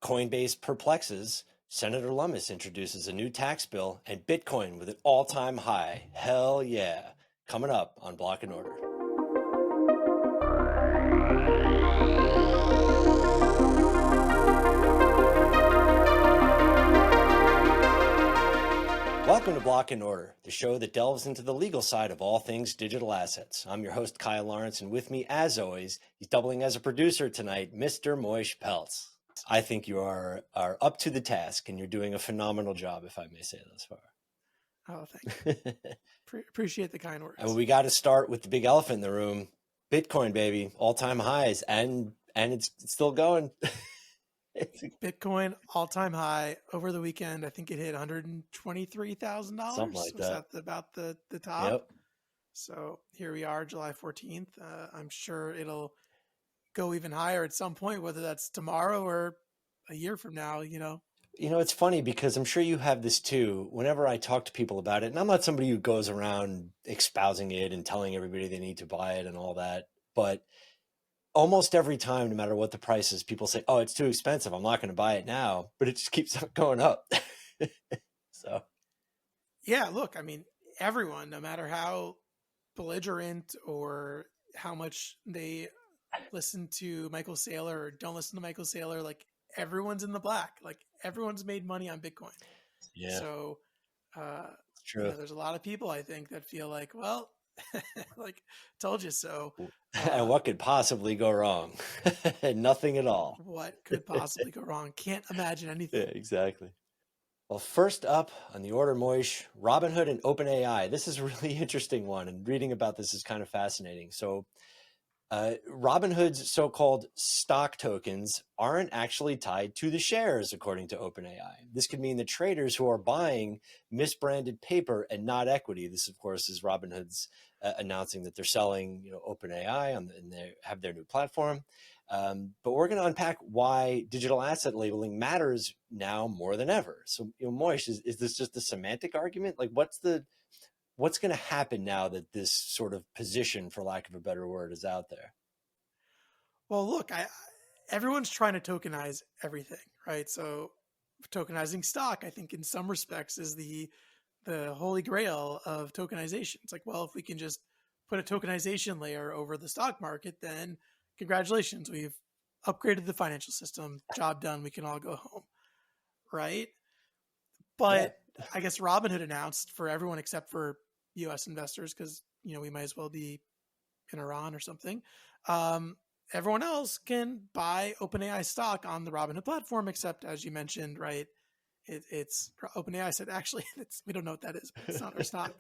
Coinbase perplexes, Senator Lummis introduces a new tax bill, and Bitcoin with an all-time high. Hell yeah. Coming up on Block and Order. Welcome to Block and Order, the show that delves into the legal side of all things digital assets. I'm your host, Kyle Lawrence, and with me, as always, he's doubling as a producer tonight, Mr. Moish Peltz. I think you are up to the task, and you're doing a phenomenal job, if I may say thus far. Oh, thank you. Appreciate the kind words. And we got to start with the big elephant in the room, Bitcoin, baby, all-time highs, and it's still going. Bitcoin all-time high over the weekend. I think it hit $123,000. Something like that. About the top. Yep. So here we are, July 14th. I'm sure it'll go even higher at some point, whether that's tomorrow or a year from now, You know, it's funny because I'm sure you have this too. Whenever I talk to people about it, and I'm not somebody who goes around espousing it and telling everybody they need to buy it and all that, but almost every time, no matter what the price is, people say, oh, it's too expensive. I'm not going to buy it now, but it just keeps going up. So, yeah, look, I mean, everyone, no matter how belligerent or how much they listen to Michael Saylor or don't listen to Michael Saylor, like everyone's in the black, like everyone's made money on Bitcoin. Yeah. So, true. There's a lot of people, I think, that feel like, well, like told you so. And what could possibly go wrong? Nothing at all. What could possibly go wrong? Can't imagine anything. Yeah, exactly. Well, first up on the order, Moish, Robinhood and OpenAI. This is a really interesting one, and reading about this is kind of fascinating. So Robinhood's so-called stock tokens aren't actually tied to the shares, according to OpenAI. This could mean that traders who are buying misbranded paper and not equity. This, of course, is Robinhood's announcing that they're selling, OpenAI and they have their new platform. But we're going to unpack why digital asset labeling matters now more than ever. So, Moish, is this just a semantic argument? Like, what's going to happen now that this sort of position, for lack of a better word, is out there? Well, look, everyone's trying to tokenize everything, right? So tokenizing stock, I think in some respects is the holy grail of tokenization. It's like, well, if we can just put a tokenization layer over the stock market, then congratulations, we've upgraded the financial system, job done, we can all go home, right? But yeah. I guess Robinhood announced for everyone except for U.S. investors, because we might as well be in Iran or something. Everyone else can buy OpenAI stock on the Robinhood platform, except, as you mentioned, right? It's OpenAI said, actually, we don't know what that is, but it's not our stock.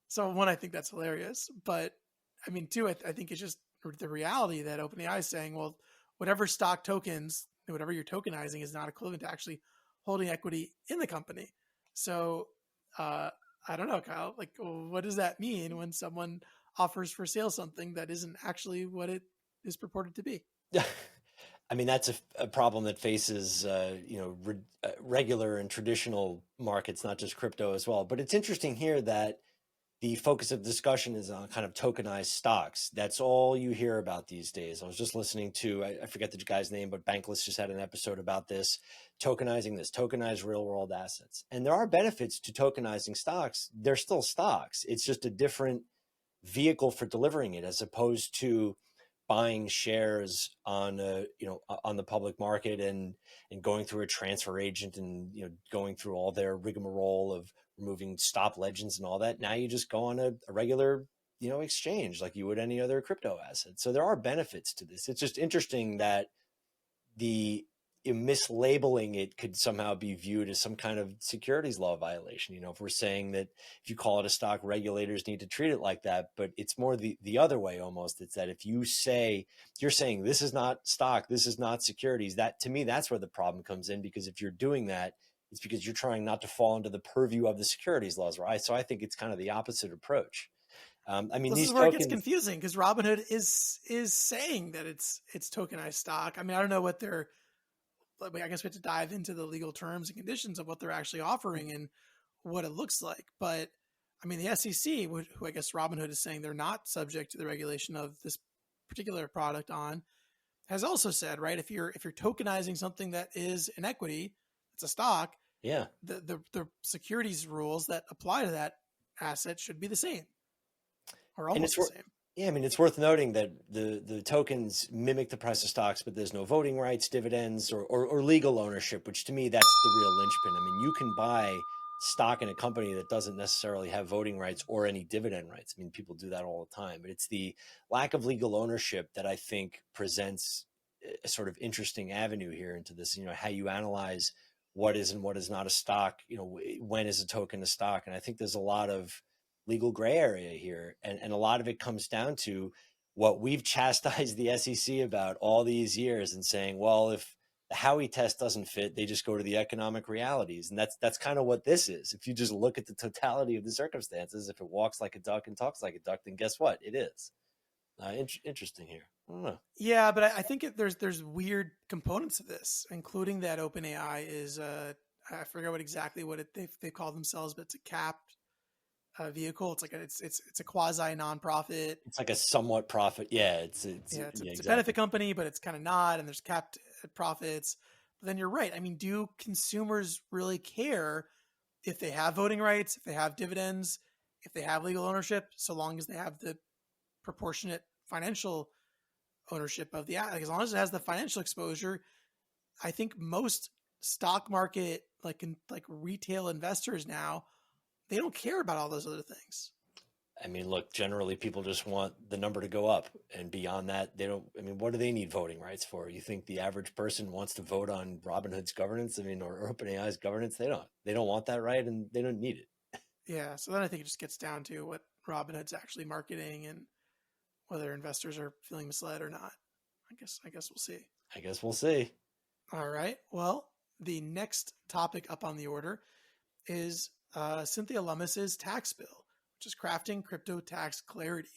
So one, I think that's hilarious. But I mean, two, I think it's just the reality that OpenAI is saying, well, whatever stock tokens, whatever you're tokenizing is not equivalent to actually holding equity in the company. So I don't know, Kyle, like, what does that mean when someone offers for sale something that isn't actually what it is purported to be? I mean, that's a problem that faces, regular and traditional markets, not just crypto as well. But it's interesting here that the focus of discussion is on kind of tokenized stocks. That's all you hear about these days. I was just listening to, I forget the guy's name, but Bankless just had an episode about this, tokenized real world assets. And there are benefits to tokenizing stocks. They're still stocks. It's just a different vehicle for delivering it, as opposed to buying shares on on the public market and going through a transfer agent and going through all their rigmarole of removing stop legends and all that. Now you just go on a regular exchange like you would any other crypto asset. So there are benefits to this. It's just interesting that the mislabeling it could somehow be viewed as some kind of securities law violation. If we're saying that if you call it a stock, regulators need to treat it like that, but it's more the other way almost. It's that if you're saying this is not stock, this is not securities, that to me, that's where the problem comes in, because if you're doing that, it's because you're trying not to fall into the purview of the securities laws, right? So I think it's kind of the opposite approach. I mean, this is where it gets confusing, because Robinhood is saying that it's tokenized stock. I mean, I don't know what I guess we have to dive into the legal terms and conditions of what they're actually offering and what it looks like. But I mean, the SEC, who I guess Robinhood is saying they're not subject to the regulation of this particular product on, has also said, right, if you're tokenizing something that is an equity, it's a stock, Yeah. the securities rules that apply to that asset should be the same or And almost it's the worth, same. yeah, I mean, it's worth noting that the tokens mimic the price of stocks, but there's no voting rights, dividends, or legal ownership, which to me, that's the real linchpin. I mean, you can buy stock in a company that doesn't necessarily have voting rights or any dividend rights. I mean, people do that all the time, but it's the lack of legal ownership that I think presents a sort of interesting avenue here into this, how you analyze what is and what is not a stock, when is a token a stock. And I think there's a lot of legal gray area here. And a lot of it comes down to what we've chastised the SEC about all these years and saying, well, if the Howey test doesn't fit, they just go to the economic realities. And that's kind of what this is. If you just look at the totality of the circumstances, if it walks like a duck and talks like a duck, then guess what? It is. Interesting here. I don't know. Yeah, but I think there's weird components of this, including that OpenAI is I forget what they call themselves, but it's a capped vehicle. It's like it's a quasi nonprofit. It's like a somewhat profit. Yeah, it's Yeah, yeah, it's a exactly. benefit company, but it's kind of not, and there's capped profits. But then you're right. I mean, do consumers really care if they have voting rights, if they have dividends, if they have legal ownership, so long as they have the proportionate financial ownership of the like as long as it has the financial exposure? I think most stock market like retail investors now, they don't care about all those other things. I mean, look, generally people just want the number to go up. And beyond that, they don't, I mean, what do they need voting rights for? You think the average person wants to vote on Robinhood's governance? I mean, or OpenAI's governance? They don't want that right, and they don't need it. Yeah, so then I think it just gets down to what Robinhood's actually marketing and whether investors are feeling misled or not. I guess we'll see. I guess we'll see. All right. Well, the next topic up on the order is Cynthia Lummis's tax bill, which is crafting crypto tax clarity.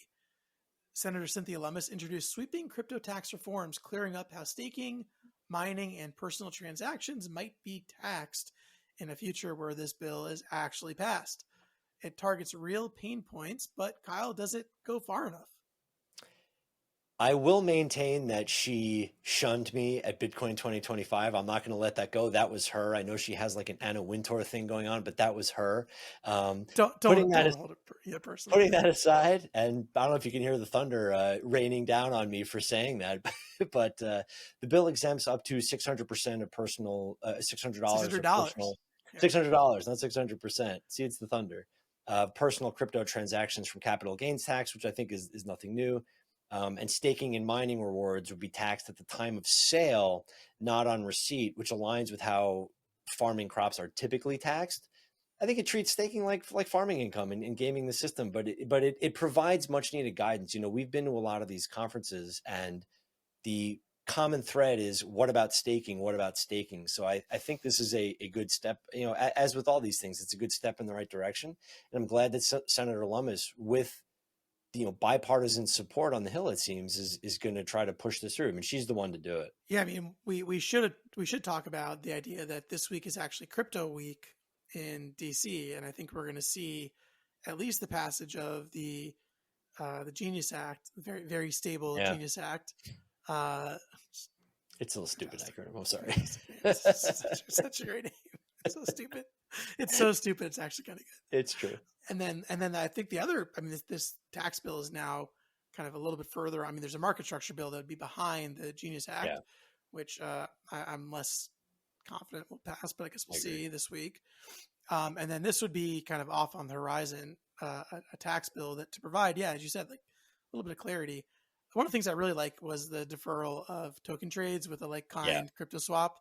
Senator Cynthia Lummis introduced sweeping crypto tax reforms, clearing up how staking, mining, and personal transactions might be taxed in a future where this bill is actually passed. It targets real pain points, but Kyle, does it go far enough? I will maintain that she shunned me at Bitcoin 2025. I'm not going to let that go. That was her. I know she has like an Anna Wintour thing going on, but that was her. Don't Putting don't that don't as hold it personally. putting that aside, and I don't know if you can hear the thunder raining down on me for saying that, but the bill exempts up to 600% of personal, Six $600 hundred of dollars. personal, Yeah. $600, not 600%. See, it's the thunder. Personal crypto transactions from capital gains tax, which I think is nothing new. And staking and mining rewards would be taxed at the time of sale, not on receipt, which aligns with how farming crops are typically taxed. I think it treats staking like farming income and gaming the system, but it provides much needed guidance. We've been to a lot of these conferences, and the common thread is what about staking? What about staking? So I think this is a good step. As with all these things, it's a good step in the right direction, and I'm glad that Senator Lummis, with bipartisan support on the Hill, it seems, is going to try to push this through. I mean, she's the one to do it. Yeah, I mean, we should talk about the idea that this week is actually crypto week in DC, and I think we're going to see at least the passage of the Genius Act, very very stable Yeah, Genius Act. Uh, it's a little stupid. Fantastic, I'm sorry. fantastic name. It's such a great name. It's so stupid. It's so stupid. It's actually kind of good. It's true. And then I think the other, I mean, this tax bill is now kind of a little bit further. I mean, there's a market structure bill that would be behind the Genius Yeah, Act, which I'm less confident will pass, but I guess I we'll agree. see this week. And then this would be kind of off on the horizon, a tax bill that to provide, yeah, as you said, like a little bit of clarity. One of the things I really like was the deferral of token trades with a like Yeah, kind crypto swap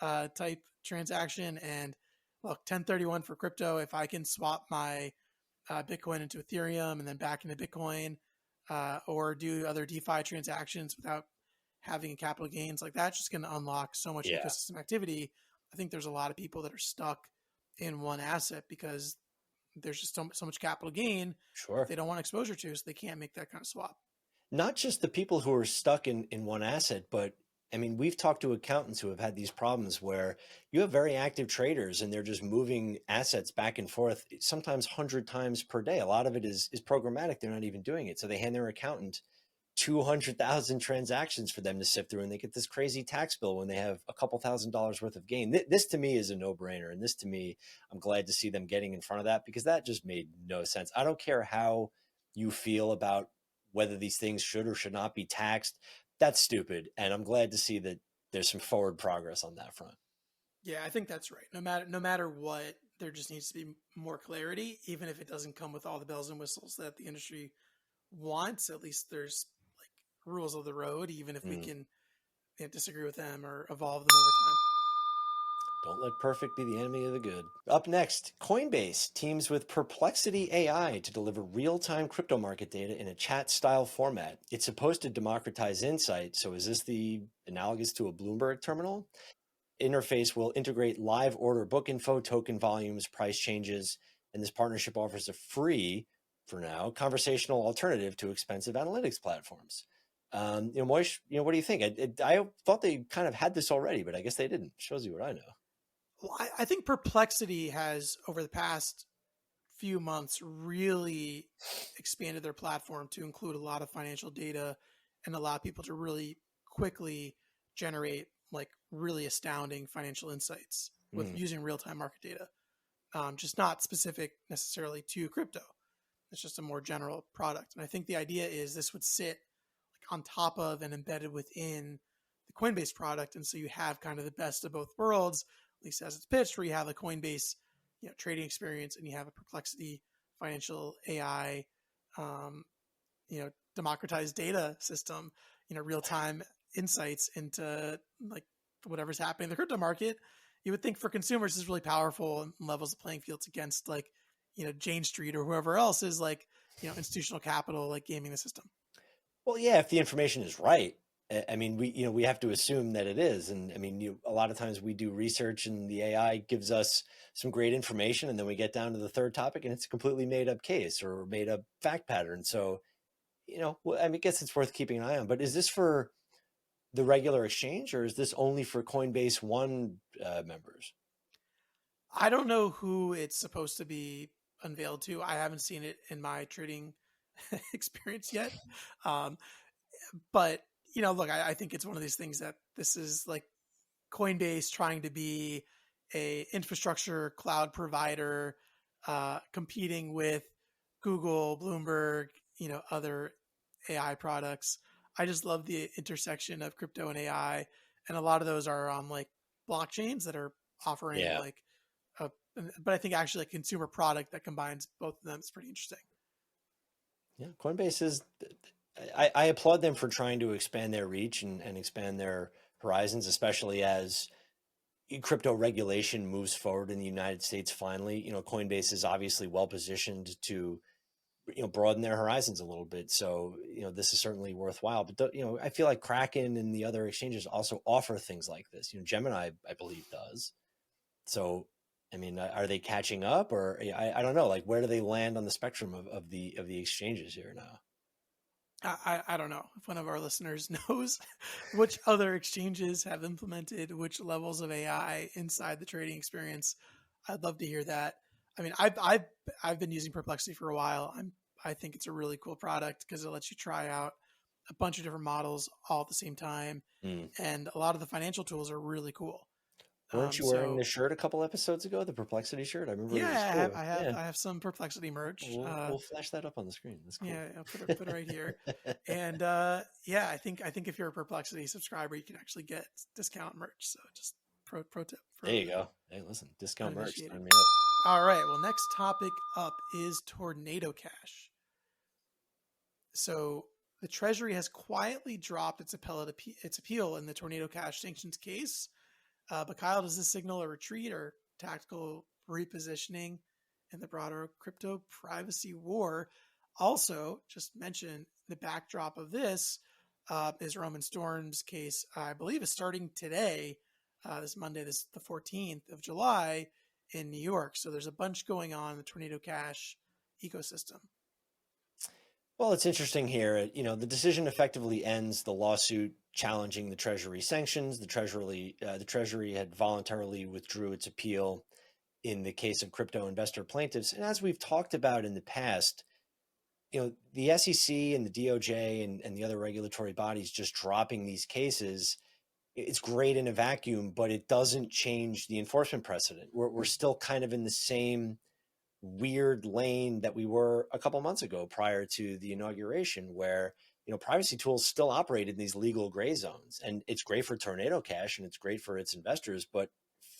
type transaction. And look, 1031 for crypto, if I can swap my Bitcoin into Ethereum and then back into Bitcoin, or do other DeFi transactions without having capital gains, like that's just going to unlock so much yeah, ecosystem activity. I think there's a lot of people that are stuck in one asset because there's just so much capital gain that sure. they don't want exposure to, so they can't make that kind of swap. Not just the people who are stuck in one asset, but I mean, we've talked to accountants who have had these problems where you have very active traders and they're just moving assets back and forth, sometimes 100 times per day. A lot of it is programmatic. They're not even doing it. So they hand their accountant 200,000 transactions for them to sift through, and they get this crazy tax bill when they have a couple $1,000s worth of gain. This to me is a no-brainer, and this to me, I'm glad to see them getting in front of that, because that just made no sense. I don't care how you feel about whether these things should or should not be taxed. That's stupid, and I'm glad to see that there's some forward progress on that front. Yeah, I think that's right. No matter what, there just needs to be more clarity, even if it doesn't come with all the bells and whistles that the industry wants. At least there's like rules of the road, even if we can disagree with them or evolve them over time. Don't let perfect be the enemy of the good. Up next, Coinbase teams with Perplexity AI to deliver real-time crypto market data in a chat-style format. It's supposed to democratize insight, so is this the analogous to a Bloomberg terminal? Interface will integrate live order book info, token volumes, price changes, and this partnership offers a free, for now, conversational alternative to expensive analytics platforms. Moish, what do you think? I thought they kind of had this already, but I guess they didn't. Shows you what I know. Well, I think Perplexity has, over the past few months, really expanded their platform to include a lot of financial data and allow people to really quickly generate like really astounding financial insights with using real-time market data. Just not specific necessarily to crypto. It's just a more general product. And I think the idea is this would sit like on top of and embedded within the Coinbase product. And so you have kind of the best of both worlds, at least as it's pitched, where you have a Coinbase, trading experience, and you have a Perplexity financial AI, democratized data system, real time insights into like whatever's happening in the crypto market. You would think for consumers is really powerful and levels the playing fields against like, Jane Street or whoever else is like, institutional capital, like gaming the system. Well, yeah, if the information is right. I mean, we have to assume that it is, and I mean, a lot of times we do research, and the AI gives us some great information, and then we get down to the third topic, and it's a completely made up case or made up fact pattern. So, I guess it's worth keeping an eye on. But is this for the regular exchange, or is this only for Coinbase One members? I don't know who it's supposed to be unveiled to. I haven't seen it in my trading experience yet. But look, I think it's one of these things that this is like Coinbase trying to be a infrastructure cloud provider, competing with Google, Bloomberg, other AI products. I just love the intersection of crypto and AI, and a lot of those are on like blockchains that are offering Yeah. like but I think actually a consumer product that combines both of them is pretty interesting. Yeah, Coinbase is. I applaud them for trying to expand their reach and expand their horizons, especially as crypto regulation moves forward in the United States. Finally, Coinbase is obviously well positioned to broaden their horizons a little bit. So this is certainly worthwhile. But I feel like Kraken and the other exchanges also offer things like this. Gemini, I believe, does. So I mean, are they catching up, or I don't know, like where do they land on the spectrum of the exchanges here now? I don't know if one of our listeners knows which other exchanges have implemented which levels of AI inside the trading experience. I'd love to hear that. I mean, I've been using Perplexity for a while. I think it's a really cool product because it lets you try out a bunch of different models all at the same time, Mm. and a lot of the financial tools are really cool. Weren't you wearing So the shirt a couple episodes ago, the Perplexity shirt? I remember it was yeah, cool. Yeah, I have some Perplexity merch. we'll flash that up on the screen. That's cool. Yeah, I'll put it right here. And yeah, I think if you're a Perplexity subscriber, you can actually get discount merch. So just pro tip There for you go. Hey, listen, discount merch. uninitiated. Sign me up. All right. Well, next topic up is Tornado Cash. So the Treasury has quietly dropped its appeal in the Tornado Cash sanctions case. But Kyle, does this signal a retreat or tactical repositioning in the broader crypto privacy war? Also, just mention the backdrop of this is Roman Storm's case. I believe is starting today, this Monday, the 14th of July in New York. So there's a bunch going on in the Tornado Cash ecosystem. Well, it's interesting here. The decision effectively ends the lawsuit challenging the Treasury sanctions. The Treasury had voluntarily withdrew its appeal in the case of crypto investor plaintiffs. And as we've talked about in the past, the SEC and the DOJ and the other regulatory bodies just dropping these cases, it's great in a vacuum, but it doesn't change the enforcement precedent. We're still kind of in the same weird lane that we were a couple months ago prior to the inauguration, where privacy tools still operate in these legal gray zones. And it's great for Tornado Cash and it's great for its investors, but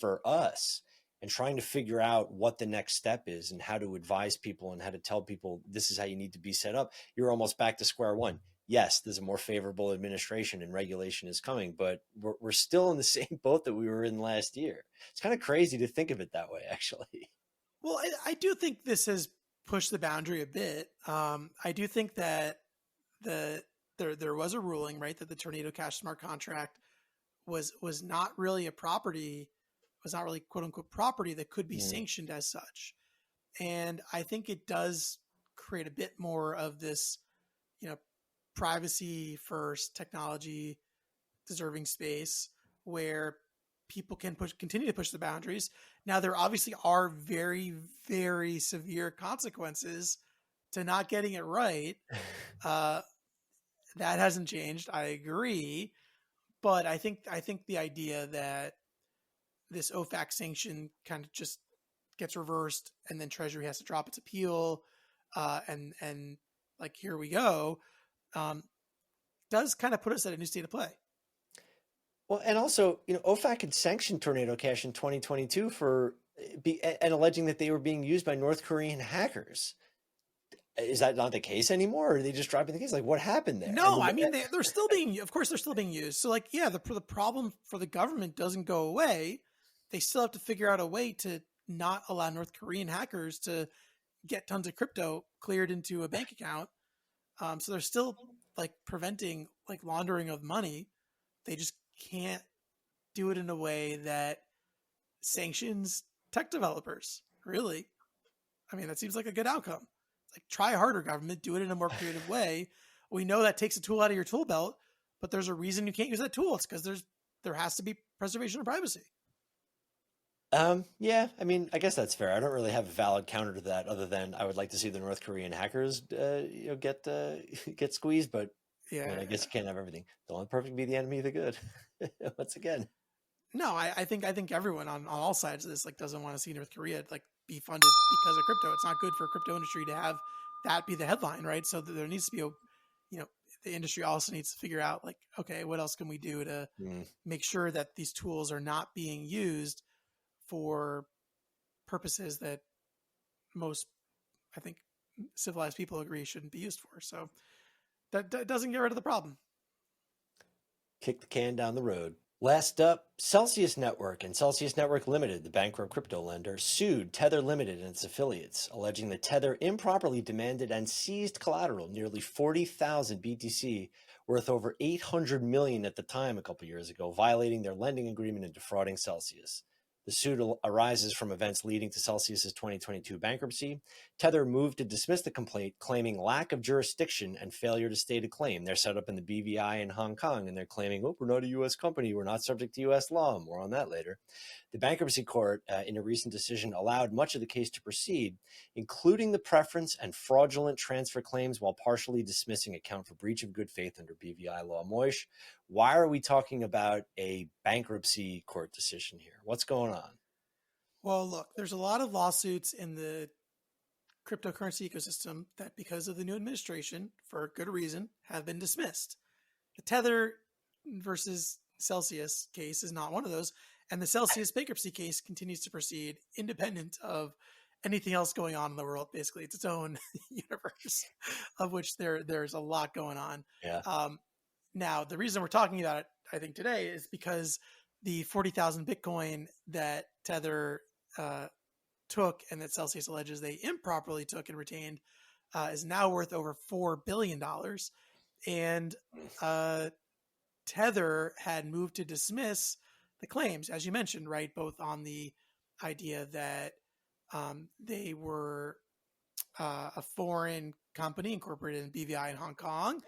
for us, and trying to figure out what the next step is and how to advise people and how to tell people this is how you need to be set up, you're almost back to square one. Yes, there's a more favorable administration and regulation is coming, but we're still in the same boat that we were in last year. It's kind of crazy to think of it that way, actually. Well, I do think this has pushed the boundary a bit. I do think that there was a ruling, right, that the Tornado Cash smart contract was not really a property, was not really quote unquote property that could be sanctioned as such. And I think it does create a bit more of this, privacy first technology deserving space where people can continue to push the boundaries. Now, there obviously are very, very severe consequences to not getting it right. That hasn't changed. I agree. But I think the idea that this OFAC sanction kind of just gets reversed and then Treasury has to drop its appeal, and like, here we go, does kind of put us at a new state of play. Well, and also, OFAC had sanctioned Tornado Cash in 2022 for and alleging that they were being used by North Korean hackers. Is that not the case anymore? Or are they just dropping the case? Like, what happened there? No, I mean, they're still being, of course, they're still being used. So, like, yeah, the problem for the government doesn't go away. They still have to figure out a way to not allow North Korean hackers to get tons of crypto cleared into a bank account. So they're still like preventing like laundering of money. They just can't do it in a way that sanctions tech developers. Really, I mean, that seems like a good outcome. Like, try harder, government. Do it in a more creative way. We know that takes a tool out of your tool belt, but there's a reason you can't use that tool. It's because there has to be preservation of privacy. Yeah, I mean, I guess that's fair. I don't really have a valid counter to that, other than I would like to see the North Korean hackers, get squeezed. But Yeah, I mean, I guess you can't have everything. Don't let the perfect be the enemy of the good. Once again. No, I think everyone on all sides of this like doesn't want to see North Korea like be funded because of crypto. It's not good for crypto industry to have that be the headline, right? So there needs to be the industry also needs to figure out like, okay, what else can we do to make sure that these tools are not being used for purposes that most, I think, civilized people agree shouldn't be used for. So that doesn't get rid of the problem. Kick the can down the road. Last up, Celsius Network and Celsius Network Limited, the bankrupt crypto lender, sued Tether Limited and its affiliates, alleging that Tether improperly demanded and seized collateral, nearly 40,000 BTC, worth over 800 million at the time a couple years ago, violating their lending agreement and defrauding Celsius. The suit arises from events leading to Celsius's 2022 bankruptcy. Tether moved to dismiss the complaint, claiming lack of jurisdiction and failure to state a claim. They're set up in the BVI in Hong Kong, and they're claiming, we're not a U.S. company. We're not subject to U.S. law. More on that later. The bankruptcy court, in a recent decision, allowed much of the case to proceed, including the preference and fraudulent transfer claims, while partially dismissing a count for breach of good faith under BVI law. Moish, why are we talking about a bankruptcy court decision here? What's going on? Well, look, there's a lot of lawsuits in the cryptocurrency ecosystem that, because of the new administration, for good reason, have been dismissed. The Tether versus Celsius case is not one of those. And the Celsius bankruptcy case continues to proceed independent of anything else going on in the world. Basically, it's its own universe of which there's a lot going on. Yeah. Now, the reason we're talking about it, I think, today is because the 40,000 Bitcoin that Tether took and that Celsius alleges they improperly took and retained is now worth over $4 billion. And Tether had moved to dismiss the claims, as you mentioned, right? Both on the idea that they were a foreign company incorporated in BVI in Hong Kong,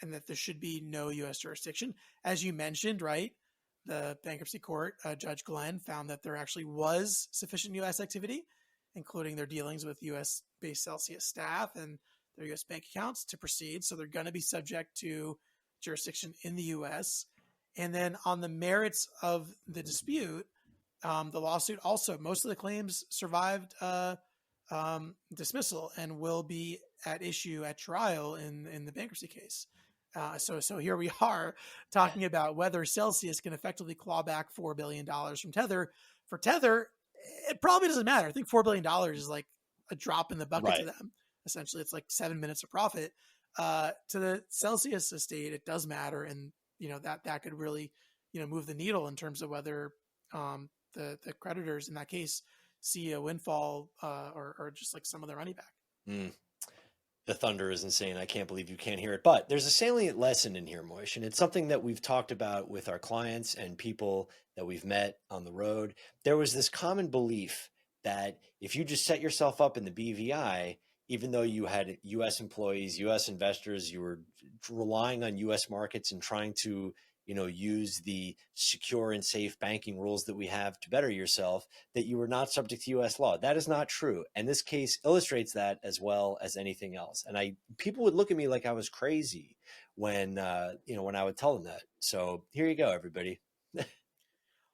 and that there should be no U.S. jurisdiction. As you mentioned, right, the bankruptcy court, Judge Glenn, found that there actually was sufficient U.S. activity, including their dealings with U.S.-based Celsius staff and their U.S. bank accounts to proceed. So they're going to be subject to jurisdiction in the U.S. And then on the merits of the dispute, the lawsuit also, most of the claims survived dismissal and will be at issue at trial in the bankruptcy case. So here we are talking about whether Celsius can effectively claw back $4 billion from Tether. For Tether, it probably doesn't matter. I think $4 billion is like a drop in the bucket to them. Essentially, it's like 7 minutes of profit. To the Celsius estate, it does matter. And, that could really, move the needle in terms of whether the creditors in that case see a windfall or just like some of their money back. The thunder is insane. I can't believe you can't hear it. But there's a salient lesson in here, Moish, and it's something that we've talked about with our clients and people that we've met on the road. There was this common belief that if you just set yourself up in the BVI, even though you had U.S. employees, U.S. investors, you were relying on U.S. markets and trying to use the secure and safe banking rules that we have to better yourself, that you were not subject to U.S. law. That is not true. And this case illustrates that as well as anything else. And people would look at me like I was crazy when I would tell them that. So here you go, everybody.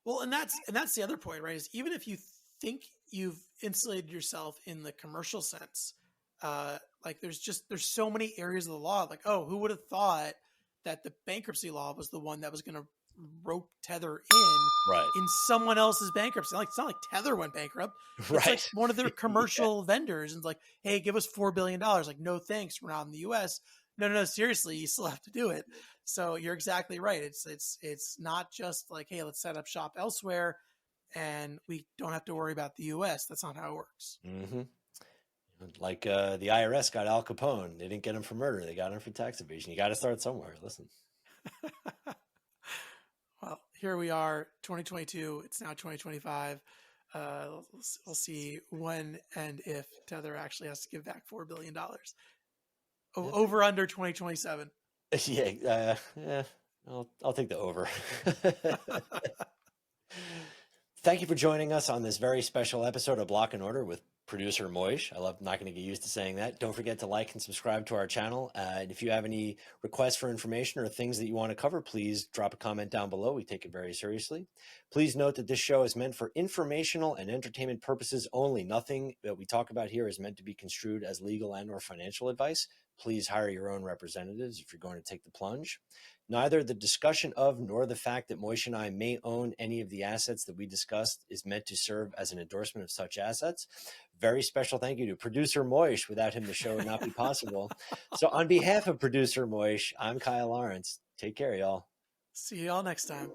Well, and that's the other point, right? Is even if you think you've insulated yourself in the commercial sense, like there's so many areas of the law, like, oh, who would have thought that the bankruptcy law was the one that was going to rope Tether in someone else's bankruptcy. Like, it's not like Tether went bankrupt. It's like one of their commercial vendors and like, hey, give us $4 billion. Like, no, thanks. We're not in the US. No, seriously, you still have to do it. So you're exactly right. It's not just like, hey, let's set up shop elsewhere and we don't have to worry about the US. That's not how it works. Mm-hmm. Like the IRS got Al Capone. They didn't get him for murder. They got him for tax evasion. You got to start somewhere. Listen. Well, here we are, 2022. It's now 2025. We'll see when and if Tether actually has to give back $4 billion. Over under 2027. Yeah. I'll take the over. Thank you for joining us on this very special episode of Block and Order with producer Moish. I'm not going to get used to saying that. Don't forget to like and subscribe to our channel. And if you have any requests for information or things that you want to cover, please drop a comment down below. We take it very seriously. Please note that this show is meant for informational and entertainment purposes only. Nothing that we talk about here is meant to be construed as legal and or financial advice. Please hire your own representatives if you're going to take the plunge. Neither the discussion of nor the fact that Moish and I may own any of the assets that we discussed is meant to serve as an endorsement of such assets. Very special thank you to producer Moish. Without him, the show would not be possible. So on behalf of producer Moish, I'm Kyle Lawrence. Take care, y'all. See y'all next time.